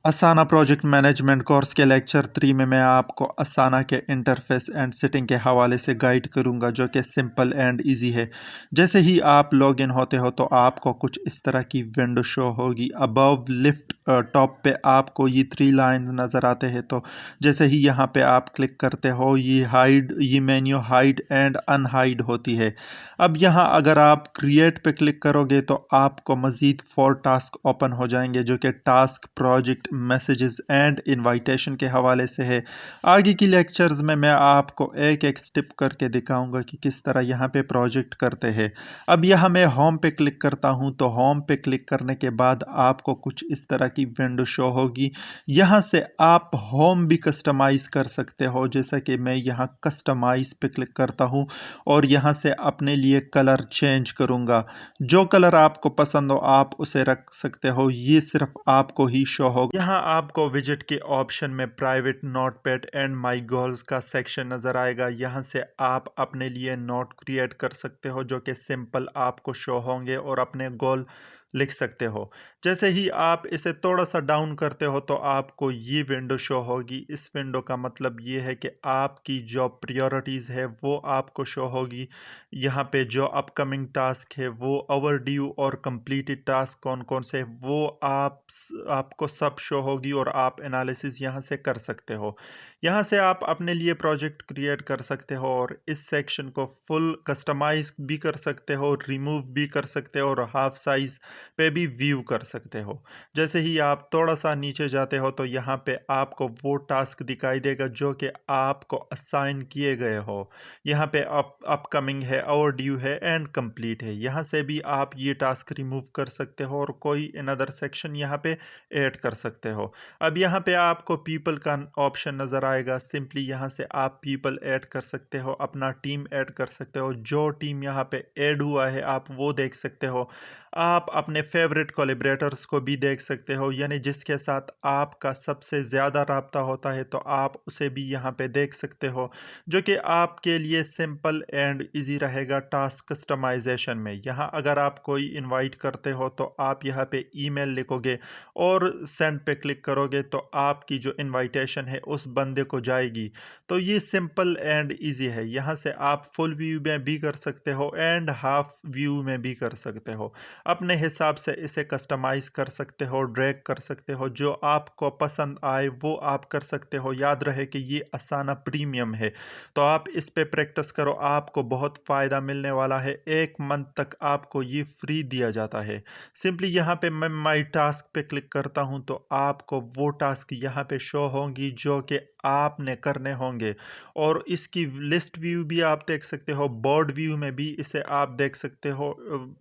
असाना project management course के lecture 3 में मैं आपको असाना के इंटरफेस एंड सेटिंग के हवाले से गाइड करूंगा जो कि सिंपल एंड इजी है। जैसे ही आप लॉगिन होते हो तो आपको कुछ इस तरह की विंडो शो होगी। अबव लिफ्ट टॉप पे आपको ये 3 लाइंस नज़र आते हैं। तो जैसे ही यहाँ पे आप क्लिक करते हो ये मेन्यू हाइड एंड अनहाइड होती है। अब यहाँ अगर आप क्रिएट पे क्लिक करोगे तो आपको मज़ीद 4 टास्क ओपन हो जाएंगे जो कि task, project, messages and invitation के हवाले से है। आगे की लेक्चर्स में मैं आपको एक एक स्टेप करके दिखाऊंगा कि किस तरह यहाँ पे प्रोजेक्ट करते हैं। अब यहाँ मैं होम पे क्लिक करता हूँ तो होम पे क्लिक करने के बाद आपको कुछ इस तरह की विंडो शो होगी। यहाँ से आप होम भी कस्टमाइज़ कर सकते हो। जैसा कि मैं यहाँ कस्टमाइज़ पे क्लिक करता हूँ और यहाँ से अपने लिए कलर चेंज करूँगा। जो कलर आपको पसंद हो आप उसे रख सकते हो, ये सिर्फ आपको ही शो होगा। यहाँ आपको विजेट के ऑप्शन में private notepad and my goals का सेक्शन नज़र आएगा। यहाँ से आप अपने लिए नोट क्रिएट कर सकते हो जो कि सिंपल आपको शो होंगे और अपने गोल लिख सकते हो। जैसे ही आप इसे थोड़ा सा डाउन करते हो तो आपको ये विंडो शो होगी। इस विंडो का मतलब ये है कि आपकी जो प्रायोरिटीज़ है वो आपको शो होगी। यहाँ पे जो अपकमिंग टास्क है वो ओवर ड्यू और कंप्लीटेड टास्क कौन कौन से वो आपको सब शो होगी और आप एनालिसिस यहाँ से कर सकते हो। यहाँ से आप अपने लिए प्रोजेक्ट क्रिएट कर सकते हो और इस सेक्शन को फुल कस्टमाइज भी कर सकते हो, रिमूव भी कर सकते हो और हाफ साइज पे भी व्यू कर सकते हो। जैसे ही आप थोड़ा सा नीचे जाते हो तो यहाँ पे आपको वो टास्क दिखाई देगा जो कि आपको असाइन किए गए हो। यहाँ पे अपकमिंग है, ओवर ड्यू है एंड कंप्लीट है। यहाँ से भी आप ये टास्क रिमूव कर सकते हो और कोई अनदर सेक्शन यहाँ पे ऐड कर सकते हो। अब यहाँ पे आपको पीपल का ऑप्शन नज़र आएगा। सिंपली यहाँ से आप पीपल ऐड कर सकते हो, अपना टीम ऐड कर सकते हो। जो टीम यहाँ पे ऐड हुआ है आप वो देख सकते हो। आप अपने फेवरेट कोलैबोरेटर्स को भी देख सकते हो, यानी जिसके साथ आपका सबसे ज़्यादा राब्ता होता है तो आप उसे भी यहाँ पे देख सकते हो, जो कि आपके लिए सिंपल एंड इजी रहेगा टास्क कस्टमाइजेशन में। यहाँ अगर आप कोई इनवाइट करते हो तो आप यहाँ पे ईमेल लिखोगे और सेंड पे क्लिक करोगे तो आपकी जो इनविटेशन है उस बंदे को जाएगी। तो ये सिंपल एंड इजी है। यहाँ से आप फुल व्यू में भी कर सकते हो एंड हाफ व्यू में भी कर सकते हो। अपने हिसाब से इसे कस्टमाइज कर सकते हो, ड्रैग कर सकते हो, जो आपको पसंद आए वो आप कर सकते हो। याद रहे कि ये असाना प्रीमियम है तो आप इस पे प्रैक्टिस करो, आपको बहुत फ़ायदा मिलने वाला है। 1 मंथ तक आपको ये फ्री दिया जाता है। सिंपली यहाँ पे मैं माई टास्क पे क्लिक करता हूँ तो आपको वो टास्क यहाँ पे शो होंगी जो कि आपने करने होंगे और इसकी लिस्ट व्यू भी आप देख सकते हो, बोर्ड व्यू में भी इसे आप देख सकते हो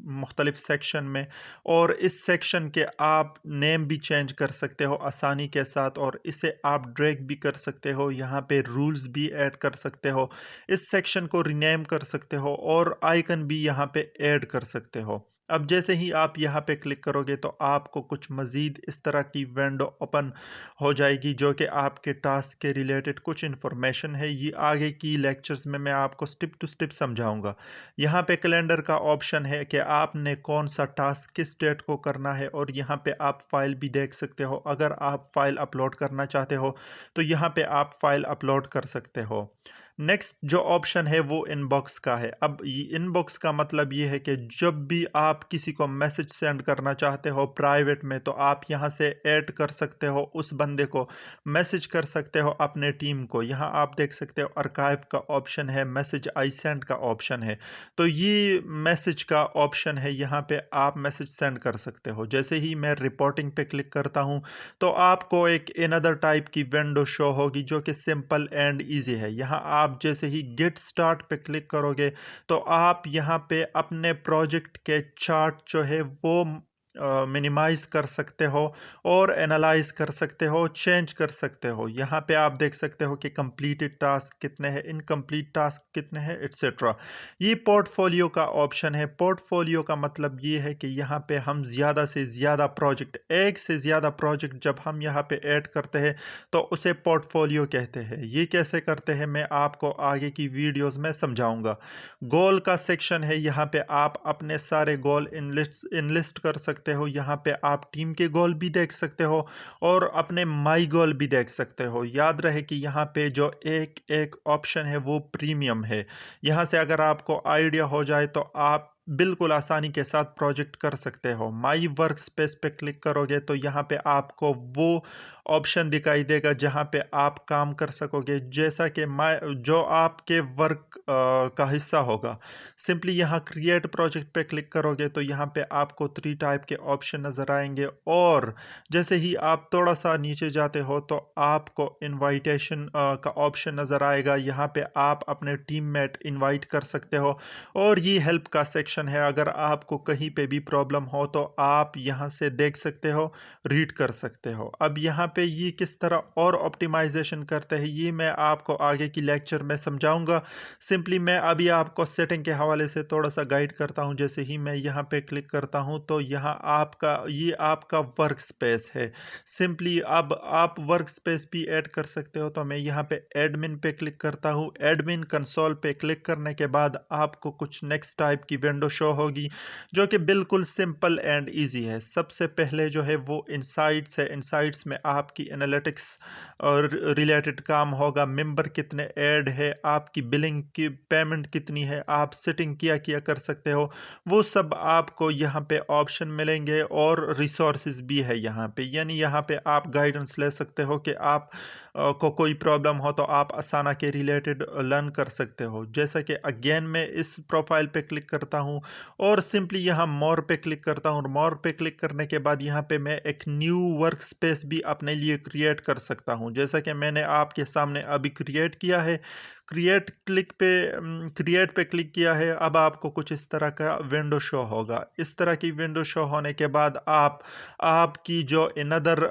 मुख्तलिफ सेक्शन में। और इस सेक्शन के आप नेम भी चेंज कर सकते हो आसानी के साथ और इसे आप ड्रैग भी कर सकते हो। यहाँ पे रूल्स भी ऐड कर सकते हो, इस सेक्शन को रीनेम कर सकते हो और आइकन भी यहाँ पे ऐड कर सकते हो। अब जैसे ही आप यहाँ पे क्लिक करोगे तो आपको कुछ मज़ीद इस तरह की विंडो ओपन हो जाएगी जो कि आपके टास्क के रिलेटेड कुछ इन्फॉर्मेशन है। ये आगे की लेक्चर्स में मैं आपको स्टेप टू स्टेप समझाऊंगा। यहाँ पे कैलेंडर का ऑप्शन है कि आपने कौन सा टास्क किस डेट को करना है और यहाँ पे आप फाइल भी देख सकते हो। अगर आप फाइल अपलोड करना चाहते हो तो यहाँ पे आप फाइल अपलोड कर सकते हो। नेक्स्ट जो ऑप्शन है वो इनबॉक्स का है। अब इनबॉक्स का मतलब ये है कि जब भी आप किसी को मैसेज सेंड करना चाहते हो प्राइवेट में तो आप यहाँ से ऐड कर सकते हो, उस बंदे को मैसेज कर सकते हो अपने टीम को। यहाँ आप देख सकते हो आर्काइव का ऑप्शन है, मैसेज आई सेंड का ऑप्शन है। तो ये मैसेज का ऑप्शन है, यहाँ पे आप मैसेज सेंड कर सकते हो। जैसे ही मैं रिपोर्टिंग पे क्लिक करता हूँ तो आपको एक अनदर टाइप की विंडो शो होगी जो कि सिंपल एंड इजी है। यहाँ आप जैसे ही गेट स्टार्ट पे क्लिक करोगे तो आप यहाँ पे अपने प्रोजेक्ट के चार्ट जो है वो मिनिमाइज कर सकते हो और एनालाइज कर सकते हो, चेंज कर सकते हो। यहाँ पे आप देख सकते हो कि कंप्लीटेड टास्क कितने हैं, इनकम्प्लीट टास्क कितने हैं, एट्सेट्रा। ये पोर्टफोलियो का ऑप्शन है। पोर्टफोलियो का मतलब ये है कि यहाँ पे हम ज़्यादा से ज़्यादा प्रोजेक्ट, एक से ज़्यादा प्रोजेक्ट जब हम यहाँ पे ऐड करते हैं तो उसे पोर्टफोलियो कहते हैं। ये कैसे करते हैं मैं आपको आगे की वीडियोस में समझाऊंगा। गोल का सेक्शन है, यहाँ पे आप अपने सारे गोल इनलिस्ट कर सकते सकते हो। यहाँ पे आप टीम के गोल भी देख सकते हो और अपने माई गोल भी देख सकते हो। याद रहे कि यहाँ पे जो एक एक ऑप्शन है वो प्रीमियम है। यहाँ से अगर आपको आइडिया हो जाए तो आप बिल्कुल आसानी के साथ प्रोजेक्ट कर सकते हो। माई वर्क स्पेस पे क्लिक करोगे तो यहाँ पे आपको वो ऑप्शन दिखाई देगा जहाँ पे आप काम कर सकोगे, जैसा कि जो आपके वर्क का हिस्सा होगा। सिंपली यहाँ क्रिएट प्रोजेक्ट पे क्लिक करोगे तो यहाँ पे आपको 3 टाइप के ऑप्शन नज़र आएंगे और जैसे ही आप थोड़ा सा नीचे जाते हो तो आपको इनवाइटेशन का ऑप्शन नज़र आएगा। यहाँ पे आप अपने टीममेट इनवाइट कर सकते हो और ये हेल्प का सेक्शन है। अगर आपको कहीं पे भी प्रॉब्लम हो तो आप यहाँ से देख सकते हो, रीड कर सकते हो। अब यहाँ पे ये किस तरह और ऑप्टिमाइजेशन करते हैं ये मैं आपको आगे की लेक्चर में समझाऊंगा। सिंपली मैं अभी आपको सेटिंग के हवाले से थोड़ा सा गाइड करता हूँ। जैसे ही मैं यहाँ पे क्लिक करता हूँ तो यहाँ आपका वर्क स्पेस है। सिंपली अब आप वर्क स्पेस भी ऐड कर सकते हो। तो मैं यहाँ पे एडमिन पे क्लिक करता हूँ। एडमिन कंसोल पे क्लिक करने के बाद आपको कुछ नेक्स्ट टाइप की विंडो शो होगी जो कि बिल्कुल सिंपल एंड इजी है। सबसे पहले जो है वो इनसाइट्स है। इनसाइट्स में आपकी एनालिटिक्स और रिलेटेड काम होगा। मेंबर कितने ऐड है, आपकी बिलिंग की पेमेंट कितनी है, आप सेटिंग क्या कर सकते हो, वो सब आपको यहाँ पे ऑप्शन मिलेंगे और रिसोर्सेज भी है यहाँ पे। यानी यहाँ पे आप गाइडेंस ले सकते हो कि आप को कोई प्रॉब्लम हो तो आप असाना के रिलेटेड लर्न कर सकते हो। जैसा कि अगेन मैं इस प्रोफाइल पे क्लिक करता हूँ और सिंपली यहाँ मोर पे क्लिक करता हूँ और मोर पे क्लिक करने के बाद यहाँ पे मैं एक न्यू वर्क स्पेस भी अपने लिए क्रिएट कर सकता हूँ, जैसा कि मैंने आपके सामने अभी क्रिएट किया है। क्रिएट पे क्लिक किया है। अब आपको कुछ इस तरह का विंडो शो होगा। इस तरह की विंडो शो होने के बाद आपकी जो अनदर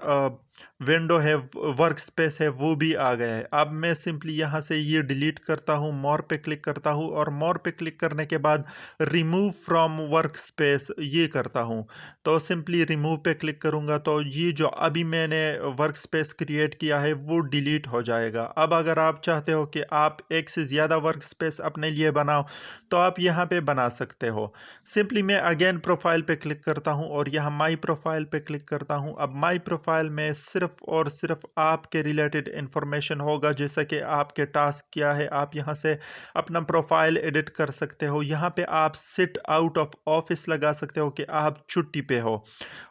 विंडो है, वर्क स्पेस है, वो भी आ गया है। अब मैं सिंपली यहाँ से ये डिलीट करता हूँ, मोर पे क्लिक करता हूँ और मोर पे क्लिक करने के बाद रिमूव फ्रॉम वर्क स्पेस ये करता हूँ। तो सिंपली रिमूव पे क्लिक करूँगा तो ये जो अभी मैंने वर्क स्पेस क्रिएट किया है वो डिलीट हो जाएगा। अब अगर आप चाहते हो कि आप एक से ज़्यादा वर्क स्पेस अपने लिए बनाओ तो आप यहाँ पे बना सकते हो। सिंपली मैं अगेन प्रोफाइल पे क्लिक करता हूँ और यहाँ माई प्रोफाइल पे क्लिक करता हूँ। अब माई प्रोफाइल में सिर्फ और सिर्फ आपके रिलेटेड इंफॉर्मेशन होगा, जैसा कि आपके टास्क क्या है। आप यहाँ से अपना प्रोफाइल एडिट कर सकते हो। यहाँ पे आप सिट आउट ऑफ ऑफिस लगा सकते हो कि आप छुट्टी पे हो।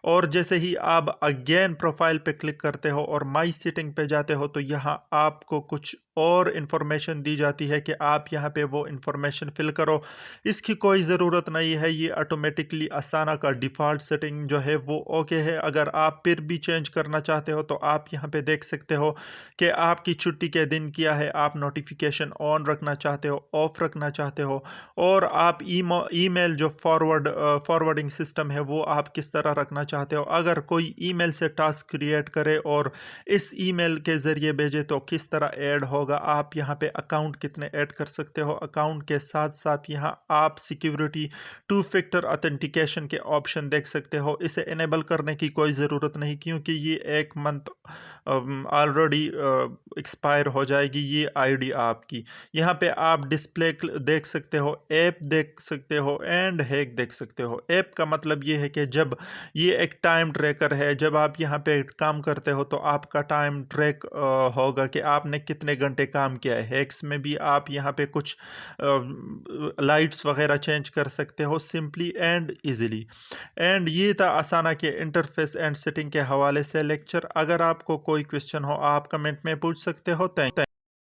और जैसे ही आप अगेन प्रोफाइल पे क्लिक करते हो और माई सेटिंग पे जाते हो तो यहाँ आपको कुछ और इन्फॉर्मेशन दी जाती है कि आप यहाँ पे वो इन्फॉर्मेशन फिल करो। इसकी कोई ज़रूरत नहीं है, ये ऑटोमेटिकली असाना का डिफ़ॉल्ट सेटिंग जो है वो ओके है। अगर आप फिर भी चेंज करना चाहते हो तो आप यहाँ पे देख सकते हो कि आपकी छुट्टी के दिन क्या है, आप नोटिफिकेशन ऑन रखना चाहते हो, ऑफ रखना चाहते हो, और आप ईमेल जो फॉरवर्डिंग सिस्टम है वो आप किस तरह रखना चाहते हो। अगर कोई ईमेल से टास्क क्रिएट करे और इस ईमेल के ज़रिए भेजे तो किस तरह ऐड होगा। आप यहाँ पे अकाउंट कितने ऐड कर सकते हो। अकाउंट के साथ साथ यहाँ आप सिक्योरिटी 2 फैक्टर ऑथेंटिकेशन के ऑप्शन देख सकते हो। इसे इनेबल करने की कोई ज़रूरत नहीं क्योंकि ये 1 मंथ ऑलरेडी एक्सपायर हो जाएगी ये आईडी आपकी। यहाँ पे आप डिस्प्ले देख सकते हो, ऐप देख सकते हो एंड हैक देख सकते हो। ऐप का मतलब ये है कि जब ये एक टाइम ट्रैकर है, जब आप यहाँ पे काम करते हो तो आपका टाइम ट्रैक होगा कि आपने कितने घंटे काम किया है। हैक्स में भी आप यहाँ पे कुछ लाइट्स वगैरह चेंज कर सकते हो सिंपली एंड इजीली। एंड ये था असाना के इंटरफेस एंड सेटिंग के हवाले से लेक्चर। अगर आपको कोई क्वेश्चन हो आप कमेंट में पूछ सकते हो। थैंक